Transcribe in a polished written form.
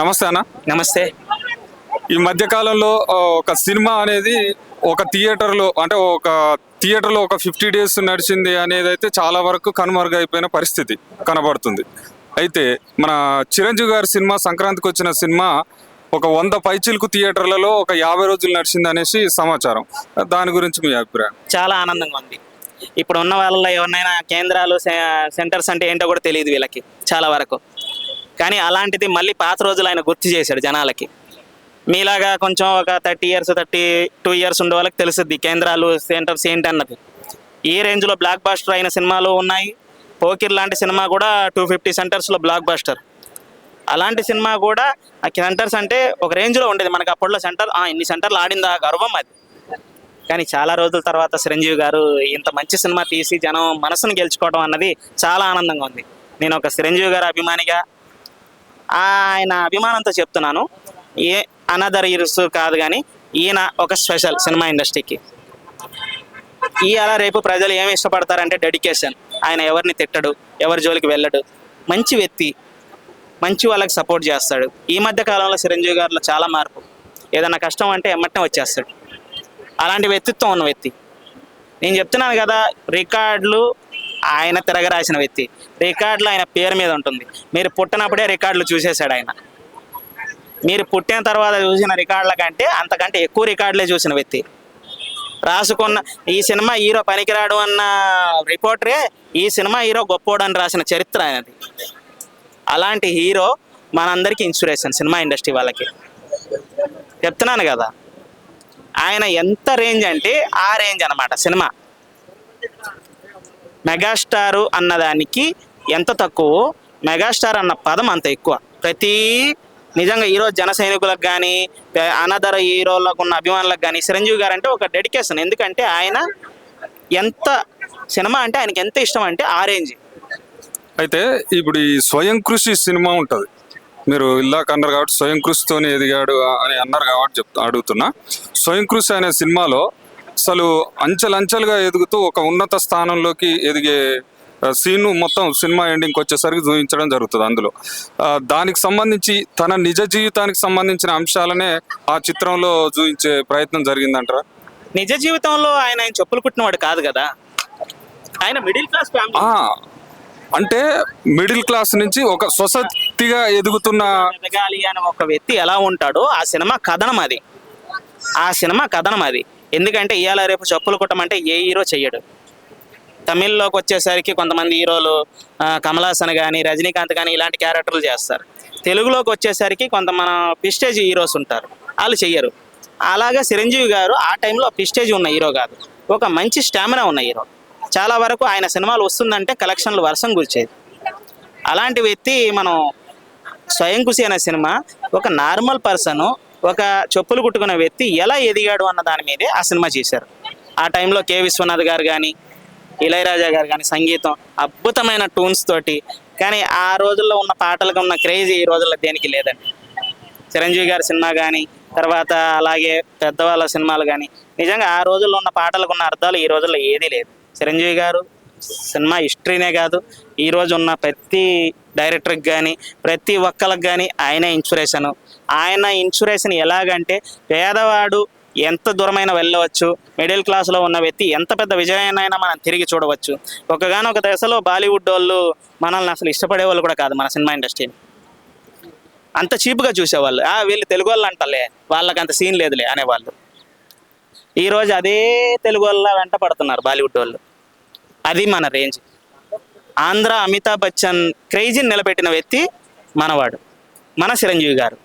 నమస్తే అన్న. నమస్తే. ఈ మధ్య కాలంలో ఒక సినిమా అనేది ఒక థియేటర్లో అంటే ఒక థియేటర్లో ఒక 50 డేస్ నడిచింది అనేది అయితే చాలా వరకు కనుమరుగైపోయిన పరిస్థితి కనబడుతుంది. అయితే మన చిరంజీవి గారి సినిమా సంక్రాంతికి వచ్చిన సినిమా ఒక 100 పైచిలకు థియేటర్లలో ఒక 50 రోజులు నడిచింది అనేసి సమాచారం. దాని గురించి మీ అభిప్రాయం? చాలా ఆనందంగా ఉంది. ఇప్పుడు ఉన్న వాళ్ళలో ఎవరినైనా కేంద్రాలు సెంటర్స్ అంటే ఏంటో కూడా తెలియదు వీళ్ళకి చాలా వరకు. కానీ అలాంటిది మళ్ళీ పాత రోజులు ఆయన గుర్తు చేశాడు జనాలకి. మీలాగా కొంచెం ఒక 30 ఇయర్స్ 32 ఇయర్స్ ఉండే వాళ్ళకి తెలుస్తుంది కేంద్రాలు సెంటర్స్ ఏంటి అన్నది. ఈ రేంజ్లో బ్లాక్ బాస్టర్ అయిన సినిమాలు ఉన్నాయి. పోకిర్ లాంటి సినిమా కూడా 250 సెంటర్స్లో బ్లాక్ బాస్టర్. అలాంటి సినిమా కూడా ఆ సెంటర్స్ అంటే ఒక రేంజ్లో ఉండేది మనకి అప్పట్లో. సెంటర్ ఇన్ని సెంటర్లు ఆడిందా గర్వం అది. కానీ చాలా రోజుల తర్వాత చిరంజీవి గారు ఇంత మంచి సినిమా తీసి జనం మనసును గెలుచుకోవడం అన్నది చాలా ఆనందంగా ఉంది. నేను ఒక చిరంజీవి గారి అభిమానిగా ఆయన అభిమానంతో చెప్తున్నాను. ఏ అనదర్ ఇయర్స్ కాదు, కానీ ఈయన ఒక స్పెషల్ సినిమా ఇండస్ట్రీకి. ఇవాళ రేపు ప్రజలు ఏమి ఇష్టపడతారంటే డెడికేషన్. ఆయన ఎవరిని తిట్టడు, ఎవరి జోలికి వెళ్ళడు, మంచి వ్యక్తి, మంచి వాళ్ళకి సపోర్ట్ చేస్తాడు. ఈ మధ్య కాలంలో చిరంజీవి గారిలో చాలా మార్పు. ఏదైనా కష్టం అంటే ఎమ్మటనే వచ్చేస్తాడు. అలాంటి వ్యక్తిత్వం ఉన్న వ్యక్తి. నేను చెప్తున్నాను కదా, రికార్డులు ఆయన తిరగరాసిన వ్యక్తి. రికార్డులు ఆయన పేరు మీద ఉంటుంది. మీరు పుట్టినప్పుడే రికార్డులు చూసేశాడు ఆయన. మీరు పుట్టిన తర్వాత చూసిన రికార్డుల కంటే అంతకంటే ఎక్కువ రికార్డులే చూసిన వ్యక్తి. రాసుకున్న ఈ సినిమా హీరో పనికిరాడు అన్న రిపోర్టరే ఈ సినిమా హీరో గొప్పోడు అని రాసిన చరిత్ర ఆయనది. అలాంటి హీరో మనందరికీ ఇన్స్పిరేషన్ సినిమా ఇండస్ట్రీ వాళ్ళకి. చెప్తున్నాను కదా, ఆయన ఎంత రేంజ్ అంటే ఆ రేంజ్ అనమాట. సినిమా మెగాస్టారు అన్నదానికి ఎంత తక్కువ, మెగాస్టార్ అన్న పదం అంత ఎక్కువ. నిజంగా ఈరోజు జన సైనికులకు కానీ అనదర్ హీరోలకు ఉన్న అభిమానులకు కానీ చిరంజీవి గారు అంటే ఒక డెడికేషన్. ఎందుకంటే ఆయన ఎంత సినిమా అంటే ఆయనకి ఎంత ఇష్టం అంటే ఆ రేంజ్. అయితే ఇప్పుడు ఈ స్వయం కృషి సినిమా ఉంటుంది, మీరు ఇల్లాక అన్నారు కాబట్టి స్వయం కృషితోనే ఎదిగాడు అని అన్నారు కాబట్టి అడుగుతున్నా. స్వయం కృషి అనే సినిమాలో అసలు అంచెలంచెలుగా ఎదుగుతూ ఒక ఉన్నత స్థానంలోకి ఎదిగే సీను మొత్తం సినిమా ఎండింగ్కి వచ్చేసరికి చూపించడం జరుగుతుంది. అందులో దానికి సంబంధించి తన నిజ జీవితానికి సంబంధించిన అంశాలనే ఆ చిత్రంలో చూపించే ప్రయత్నం జరిగిందంటారా? నిజ జీవితంలో ఆయన చెప్పులు కుట్టినవాడు కాదు కదా. ఆయన మిడిల్ క్లాస్ ఫ్యామిలీ. అంటే మిడిల్ క్లాస్ నుంచి ఒక సొసైటీగా ఎదగాలి అని ఒక వ్యక్తి ఎలా ఉంటాడో ఆ సినిమా కథనం అది. ఆ సినిమా కథనం అది. ఎందుకంటే ఇవాళ రేపు చెప్పులు కుట్టమంటే ఏ హీరో చెయ్యడు. తమిళ్లోకి వచ్చేసరికి కొంతమంది హీరోలు కమల్ హాసన్ కానీ రజనీకాంత్ కానీ ఇలాంటి క్యారెక్టర్లు చేస్తారు. తెలుగులోకి వచ్చేసరికి కొంత మన పిస్టేజ్ హీరోస్ ఉంటారు, వాళ్ళు చెయ్యరు. అలాగే చిరంజీవి గారు ఆ టైంలో పిస్టేజ్ ఉన్న హీరో కాదు, ఒక మంచి స్టామినా ఉన్న హీరో. చాలా వరకు ఆయన సినిమాలు వస్తుందంటే కలెక్షన్లు వర్షం కూర్చేది. అలాంటి వ్యక్తి మనం స్వయం కృషి అనే సినిమా ఒక నార్మల్ పర్సన్, ఒక చెప్పులు కుట్టుకునే వ్యక్తి ఎలా ఎదిగాడు అన్న దాని మీదే ఆ సినిమా చేశారు. ఆ టైంలో కె విశ్వనాథ్ గారు కానీ ఇళయరాజా గారు కానీ సంగీతం అద్భుతమైన ట్యూన్స్ తోటి. కానీ ఆ రోజుల్లో ఉన్న పాటలకు ఉన్న క్రేజ్ ఈ రోజుల్లో దేనికి లేదండి. చిరంజీవి గారి సినిమా కానీ తర్వాత అలాగే పెద్దవాళ్ళ సినిమాలు కానీ నిజంగా ఆ రోజుల్లో ఉన్న పాటలకు ఉన్న అర్థాలు ఈ రోజుల్లో ఏదీ లేదు. చిరంజీవి గారు సినిమా హిస్టరీనే కాదు, ఈరోజు ఉన్న ప్రతి డైరెక్టర్కి కానీ ప్రతి ఒక్కరికి కానీ ఆయనే ఇన్స్పిరేషను. ఆయన ఇన్స్పిరేషన్ ఎలాగంటే పేదవాడు ఎంత దూరమైన వెళ్ళవచ్చు, మిడిల్ క్లాస్లో ఉన్న వ్యక్తి ఎంత పెద్ద విజయాన్నైనా మనం తిరిగి చూడవచ్చు. ఒకగానొక దశలో బాలీవుడ్ వాళ్ళు మనల్ని అసలు ఇష్టపడే వాళ్ళు కూడా కాదు మన సినిమా ఇండస్ట్రీని. అంత చీప్గా చూసేవాళ్ళు. వీళ్ళు తెలుగు వాళ్ళు అంటలే, వాళ్ళకి అంత సీన్ లేదులే అనేవాళ్ళు. ఈరోజు అదే తెలుగు వాళ్ళ వెంట పడుతున్నారు బాలీవుడ్ వాళ్ళు. అది మన రేంజ్. ఆంధ్ర అమితాబ్ బచ్చన్ క్రేజీని నిలబెట్టిన వ్యక్తి మనవాడు, మన చిరంజీవి గారు.